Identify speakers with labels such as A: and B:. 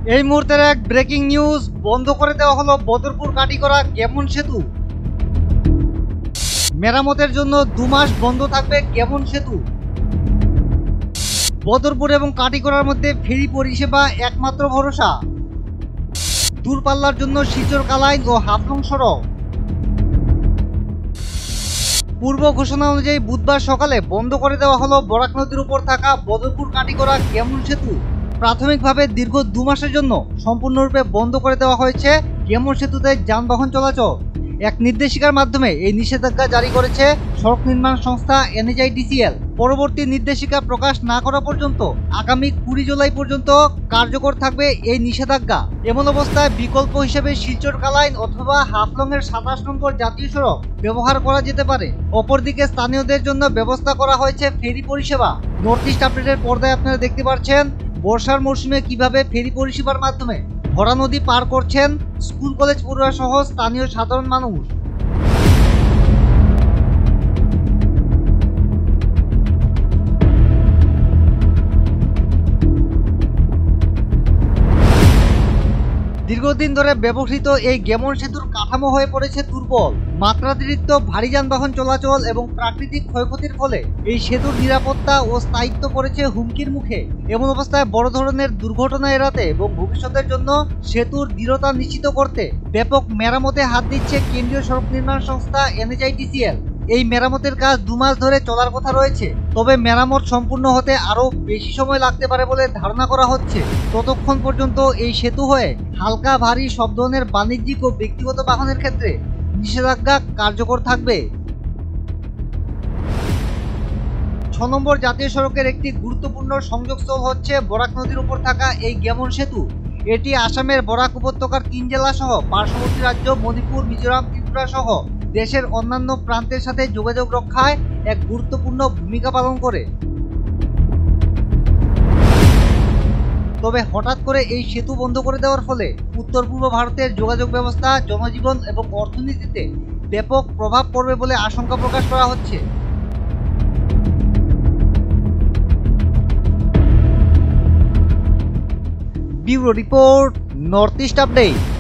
A: এই মুহূর্তের এক ব্রেকিং নিউজ, বন্ধ করে দেওয়া হলো বদরপুর কাটিগড়া গেমন সেতু। মেরামতের জন্য 2 মাস বন্ধ থাকবে গেমন সেতু। বদরপুর এবং কাটিগড়ার মধ্যে ফেরি পরিষেবা একমাত্র ভরসা। দূরপাল্লার জন্য শিলচর কালাইন ও হাফলং সড়ক। পূর্ব ঘোষণা অনুযায়ী বুধবার সকালে বন্ধ করে দেওয়া হলো বরাক নদীর উপর থাকা বদরপুর কাটিগড়া গেমন সেতু। প্রাথমিকভাবে দীর্ঘ 2 মাসের জন্য সম্পূর্ণরূপে বন্ধ করে দেওয়া হয়েছে গেমন সেতুতে যানবাহন চলাচল। এক নির্দেশিকার মাধ্যমে এই নিষেধাজ্ঞা জারি করেছে সড়ক নির্মাণ সংস্থা NHIDCL। পরবর্তী নির্দেশিকা প্রকাশ না করা পর্যন্ত আগামী 20 জুলাই পর্যন্ত কার্যকর থাকবে এই নিষেধাজ্ঞা। এমন অবস্থায় বিকল্প হিসেবে শিলচর কালাইন অথবা হাফলং এর 27 নম্বর জাতীয় সড়ক ব্যবহার করা যেতে পারে। অপরদিকে স্থানীয়দের জন্য ব্যবস্থা করা হয়েছে ফেরি পরিষেবা। নর্থ ইস্ট আপডেটের পর্দায় আপনারা দেখতে পাচ্ছেন বর্ষার মৌসুমে কিভাবে ফেরি পরিষেবার মাধ্যমে ভরা নদী পার করছেন স্কুল কলেজ পড়ুয়া সহ স্থানীয় সাধারণ মানুষ। দীর্ঘদিন ধরে ব্যবহৃত এই গেমন সেতুর কাঠামো হয়ে পড়েছে দুর্বল। মাত্রাতিরিক্ত ভারী যানবাহন চলাচল এবং প্রাকৃতিক ক্ষয়ক্ষতির ফলে এই সেতুর নিরাপত্তা ও স্থায়িত্ব পড়েছে হুমকির মুখে। এমন অবস্থায় বড় ধরনের দুর্ঘটনা এড়াতে এবং ভবিষ্যতের জন্য সেতুর দৃঢ়তা নিশ্চিত করতে ব্যাপক মেরামতে হাত দিচ্ছে কেন্দ্রীয় সড়ক নির্মাণ সংস্থা NHIDCL। এই মেরামতের কাজ 2 মাস ধরে চলার কথা রয়েছে, তবে মেরামত সম্পূর্ণ হতে আরও বেশি সময় লাগতে পারে বলে ধারণা করা হচ্ছে। ততক্ষণ পর্যন্ত এই সেতু হয়ে হালকা ভারী সব ধরনের বাণিজ্যিক ও ব্যক্তিগত বাহনের ক্ষেত্রে নিষেধাজ্ঞা কার্যকর থাকবে। 6 নম্বর জাতীয় সড়কের একটি গুরুত্বপূর্ণ সংযোগস্থল হচ্ছে বরাক নদীর উপর থাকা এই গেমন সেতু। এটি আসামের বরাক উপত্যকার 3 জেলা সহ পার্শ্ববর্তী রাজ্য মণিপুর, মিজোরাম, ত্রিপুরা সহ দেশের অন্যান্য প্রান্তের সাথে যোগাযোগ রক্ষায় এক গুরুত্বপূর্ণ ভূমিকা পালন করে। তবে হঠাৎ করে এই সেতু বন্ধ করে দেওয়ার ফলে উত্তর পূর্ব ভারতের যোগাযোগ ব্যবস্থা, জনজীবন এবং অর্থনীতিতে ব্যাপক প্রভাব পড়বে বলে আশঙ্কা প্রকাশ করা হচ্ছে। Bureau report, north east update.